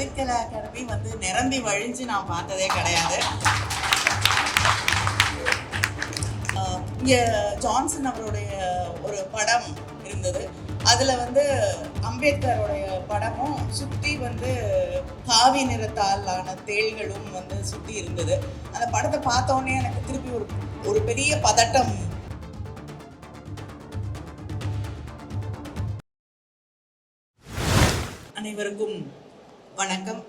லலித் கலா academy நிரம்பி வழிஞ்சு நான் பார்த்ததே கிடையாது. இங்கே ஜான்சன் அவருடைய ஒரு படம் இருந்தது. அதில் அம்பேத்கருடைய படமும் சுற்றி காவி நிறத்தாலான தேள்களும் சுற்றி இருந்தது. அந்த படத்தை பார்த்தோன்னே எனக்கு திருப்பி ஒரு பெரிய பதட்டம். அனைவருக்கும் வணக்கம்.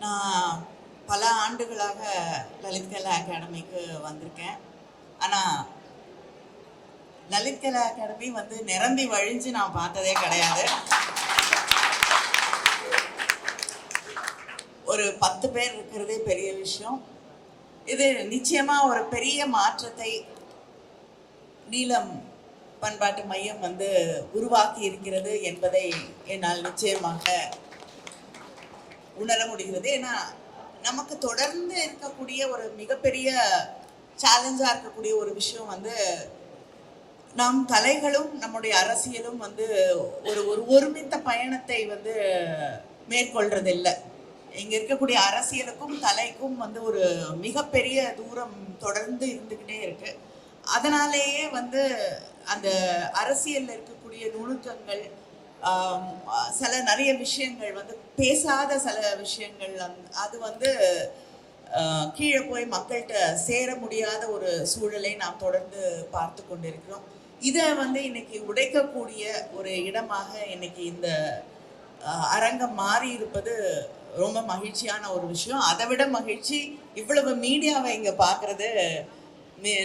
நான் பல ஆண்டுகளாக லலித் கலா அகாடமிக்கு வந்திருக்கேன். ஆனால் லலித் கலா அகாடமி நிரம்பி வழிஞ்சு நான் பார்த்ததே கிடையாது. ஒரு 10 பேர் இருக்கிறதே பெரிய விஷயம். இது நிச்சயமாக ஒரு பெரிய மாற்றத்தை நீலம் பண்பாட்டு மையம் உருவாக்கி இருக்கிறது என்பதை என்னால் நிச்சயமாக உணர முடிகிறது. ஏன்னா நமக்கு தொடர்ந்து இருக்கக்கூடிய ஒரு மிகப்பெரிய சேலஞ்சாக இருக்கக்கூடிய ஒரு விஷயம் நம் கலைகளும் நம்முடைய அரசியலும் ஒரு ஒருமித்த பயணத்தை மேற்கொள்றதில்லை. இங்கே இருக்கக்கூடிய அரசியலுக்கும் கலைக்கும் ஒரு மிகப்பெரிய தூரம் தொடர்ந்து இருந்துக்கிட்டே இருக்கு. அதனாலேயே அந்த அரசியலில் இருக்கக்கூடிய நுணுக்கங்கள், சில நிறைய விஷயங்கள் பேசாத சில விஷயங்கள் அது கீழே போய் மக்கள்கிட்ட சேர முடியாத ஒரு சூழலை நாம் தொடர்ந்து பார்த்து கொண்டிருக்கிறோம். இதை இன்னைக்கு உடைக்கக்கூடிய ஒரு இடமாக இன்னைக்கு இந்த அரங்கம் மாறி இருப்பது ரொம்ப மகிழ்ச்சியான ஒரு விஷயம். அதை விட மகிழ்ச்சி இவ்வளவு மீடியாவை இங்கே பார்க்குறது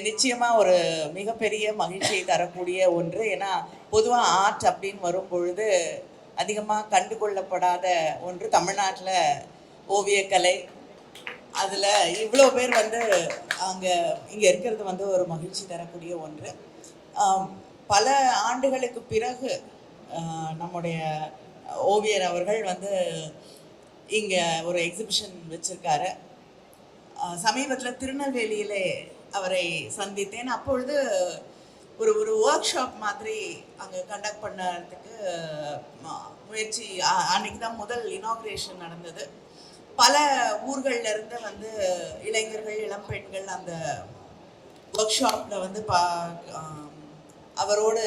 நிச்சயமாக ஒரு மிகப்பெரிய மகிழ்ச்சியை தரக்கூடிய ஒன்று. ஏன்னா பொதுவாக ஆர்ட் அப்படின்னு வரும் பொழுது அதிகமாக கண்டுகொள்ளப்படாத ஒன்று தமிழ்நாட்டில் ஓவியக்கலை. அதில் இவ்வளோ பேர் இங்கே இருக்கிறது ஒரு மகிழ்ச்சி தரக்கூடிய ஒன்று. பல ஆண்டுகளுக்கு பிறகு நம்முடைய ஓவியர் அவர்கள் இங்கே ஒரு எக்ஸிபிஷன் வச்சுருக்காரு. சமீபத்தில் திருநெல்வேலியிலே அவரை சந்தித்தேன். அப்பொழுது ஒரு ஒர்க் ஷாப் மாதிரி அங்கே கண்டக்ட் பண்ணுறதுக்கு முயற்சி. அன்றைக்கி தான் முதல் இனாக்ரேஷன் நடந்தது. பல ஊர்களில் இருந்து இளைஞர்கள், இளம்பெண்கள் அந்த ஒர்க் ஷாப்பில் அவரோடு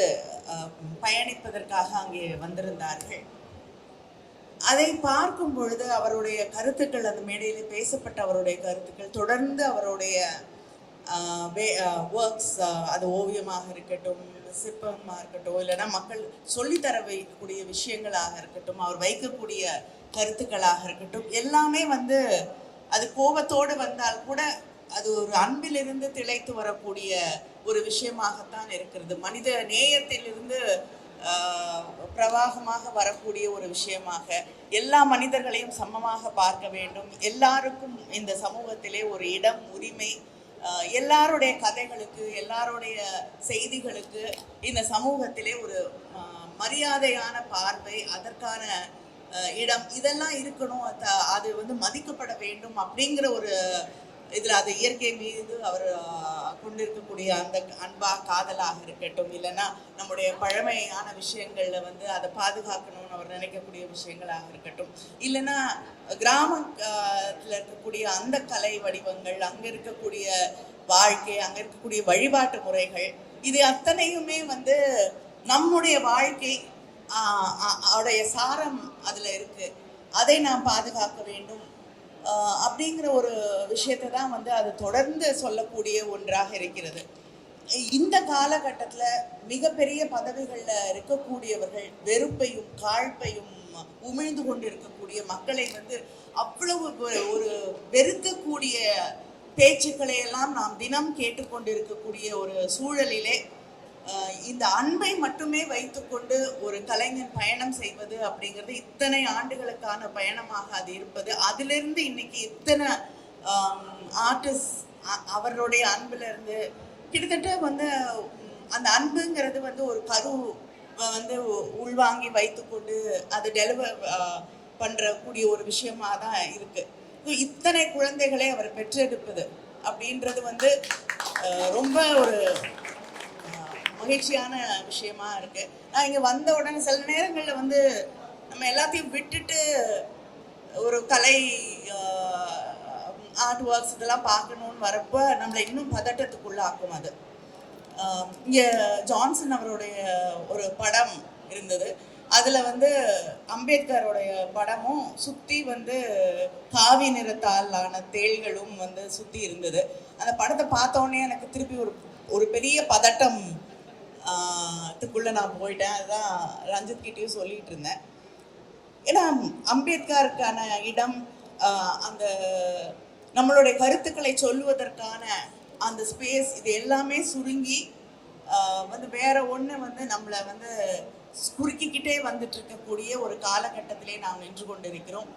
பயணிப்பதற்காக அங்கே வந்திருந்தார்கள். அதை பார்க்கும் பொழுது அவருடைய கருத்துக்கள், அந்த மேடையில் பேசப்பட்ட அவருடைய கருத்துக்கள், தொடர்ந்து அவருடைய ஒர்க்ஸ், அது ஓவியமாக இருக்கட்டும், சிற்பமாக இருக்கட்டும், இல்லைன்னா மக்கள் சொல்லித்தர வைக்கக்கூடிய விஷயங்களாக இருக்கட்டும், அவர் வைக்கக்கூடிய கருத்துக்களாக இருக்கட்டும், எல்லாமே அது கோபத்தோடு வந்தால் கூட அது ஒரு அன்பிலிருந்து திளைத்து வரக்கூடிய ஒரு விஷயமாகத்தான் இருக்கிறது. மனித நேயத்திலிருந்து பிரவாகமாக வரக்கூடிய ஒரு விஷயமாக, எல்லா மனிதர்களையும் சமமாக பார்க்க வேண்டும், எல்லாருக்கும் இந்த சமூகத்திலே ஒரு இடம், உரிமை, எல்லாருடைய கதைகளுக்கு, எல்லாருடைய செய்திகளுக்கு இந்த சமூகத்திலே ஒரு மரியாதையான பார்வை, அதற்கான இடம், இதெல்லாம் இருக்கணும். அது மதிக்கப்பட வேண்டும் அப்படிங்கிற ஒரு இதில் அது இயற்கை மீது அவர் கொண்டிருக்கக்கூடிய அந்த அன்பா, காதலாக இருக்கட்டும், இல்லைன்னா நம்முடைய பழமையான விஷயங்களில் அதை பாதுகாக்கணும்னு அவர் நினைக்கக்கூடிய விஷயங்களாக இருக்கட்டும், இல்லைன்னா கிராமத்தில் இருக்கக்கூடிய அந்த கலை வடிவங்கள், அங்கே இருக்கக்கூடிய வாழ்க்கை, அங்கே இருக்கக்கூடிய வழிபாட்டு முறைகள், இது அத்தனையுமே நம்முடைய வாழ்க்கை அவருடைய சாரம் அதில் இருக்குது. அதை நாம் பாதுகாக்க வேண்டும் அப்படிங்கிற ஒரு விஷயத்தை தான் அது தொடர்ந்து சொல்லக்கூடிய ஒன்றாக இருக்கிறது. இந்த காலகட்டத்தில் மிகப்பெரிய பதவிகளில் இருக்கக்கூடியவர்கள் வெறுப்பையும் காழ்ப்பையும் உமிழ்ந்து கொண்டு இருக்கக்கூடிய மக்களை அவ்வளவு ஒரு வெறுக்கக்கூடிய பேச்சுக்களை எல்லாம் நாம் தினம் கேட்டுக்கொண்டு இருக்கக்கூடிய ஒரு சூழலிலே இந்த அன்பை மட்டுமே வைத்துக்கொண்டு ஒரு கலைஞன் பயணம் செய்வது அப்படிங்கிறது இத்தனை ஆண்டுகளுக்கான பயணமாக அது இருப்பது. அதிலிருந்து இன்னைக்கு இத்தனை ஆர்டிஸ்ட் அவருடைய அன்புல இருந்து கிட்டத்தட்ட அந்த அன்புங்கிறது ஒரு கரு உள்வாங்கி வைத்துக்கொண்டு அது டெலிவர் பண்றக்கூடிய ஒரு விஷயமா தான் இருக்கு. இத்தனை குழந்தைகளை அவர் பெற்றெடுப்பது அப்படின்றது ரொம்ப ஒரு மகிழ்ச்சியான விஷயமா இருக்கு. நான் இங்கே வந்த உடனே சில நேரங்களில் நம்ம எல்லாத்தையும் விட்டுட்டு ஒரு கலை ஆர்ட் ஒர்க்ஸ் இதெல்லாம் பார்க்கணுன்னு வரப்போ நம்மளை இன்னும் பதட்டத்துக்குள்ளாக்கும் அது. இங்கே ஜான்சன் அவருடைய ஒரு படம் இருந்தது. அதில் வந்து அம்பேத்கருடைய படமும் சுற்றி வந்து காவி நிறத்தாலான தேள்களும் வந்து சுற்றி இருந்தது. அந்த படத்தை பார்த்தோன்னே எனக்கு திருப்பி ஒரு பெரிய பதட்டம் த்துக்குள்ளே நான் போயிட்டேன். அதுதான் ரஞ்சித் கிட்டேயும் சொல்லிட்டு இருந்தேன். ஏன்னா அம்பேத்கருக்கான இடம், அந்த நம்மளுடைய கருத்துக்களை சொல்லுவதற்கான அந்த ஸ்பேஸ், இது எல்லாமே சுருங்கி வந்து வேற ஒன்று வந்து நம்மளை வந்து குறுக்கிக்கிட்டே வந்துட்டு இருக்கக்கூடிய ஒரு காலகட்டத்திலே நாம் நின்று கொண்டிருக்கிறோம்.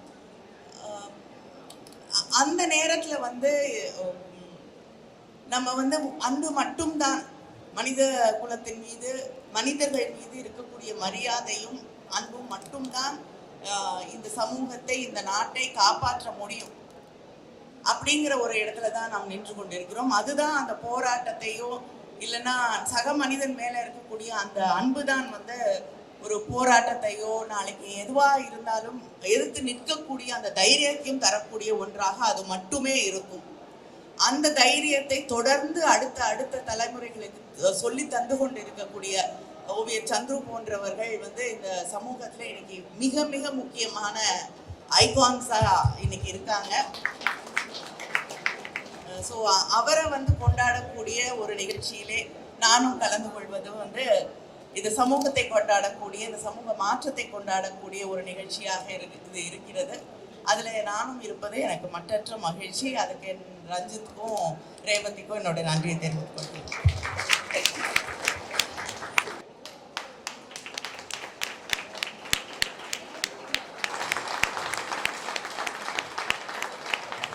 அந்த நேரத்தில் வந்து நம்ம வந்து அன்பு மட்டும்தான், மனித குலத்தின் மீது, மனிதர்கள் மீது இருக்கக்கூடிய மரியாதையும் அன்பும் மட்டும்தான் இந்த சமூகத்தை, இந்த நாட்டை காப்பாற்ற முடியும் அப்படிங்கிற ஒரு இடத்துல தான் நாம் நின்று கொண்டிருக்கிறோம். அதுதான் அந்த போராட்டத்தையோ இல்லைன்னா சக மனிதன் மேல இருக்கக்கூடிய அந்த அன்பு தான் வந்து ஒரு போராட்டத்தையோ நாளைக்கு எதுவாக இருந்தாலும் எதிர்த்து நிற்கக்கூடிய அந்த தைரியத்தையும் தரக்கூடிய ஒன்றாக அது மட்டுமே இருக்கும். அந்த தைரியத்தை தொடர்ந்து அடுத்த தலைமுறைகளுக்கு சொல்லி தந்து கொண்டு இருக்கக்கூடிய ஓவியர் சந்துரு போன்றவர்கள் வந்து இந்த சமூகத்துல இன்னைக்கு மிக மிக முக்கியமான ஐகான்ஸா இன்னைக்கு இருக்காங்க. ஸோ அவரை வந்து கொண்டாடக்கூடிய ஒரு நிகழ்ச்சியிலே நானும் கலந்து கொள்வது வந்து இந்த சமூகத்தை கொண்டாடக்கூடிய, இந்த சமூக மாற்றத்தை கொண்டாடக்கூடிய ஒரு நிகழ்ச்சியாக இது இருக்கிறது. அதில் நானும் இருப்பது எனக்கு மற்றற்ற மகிழ்ச்சி. அதுக்கு ரஞ்சித்துக்கும் ரேவதிக்கும் என்னோட நன்றியை தெரிவித்துக் கொள்கிறேன்.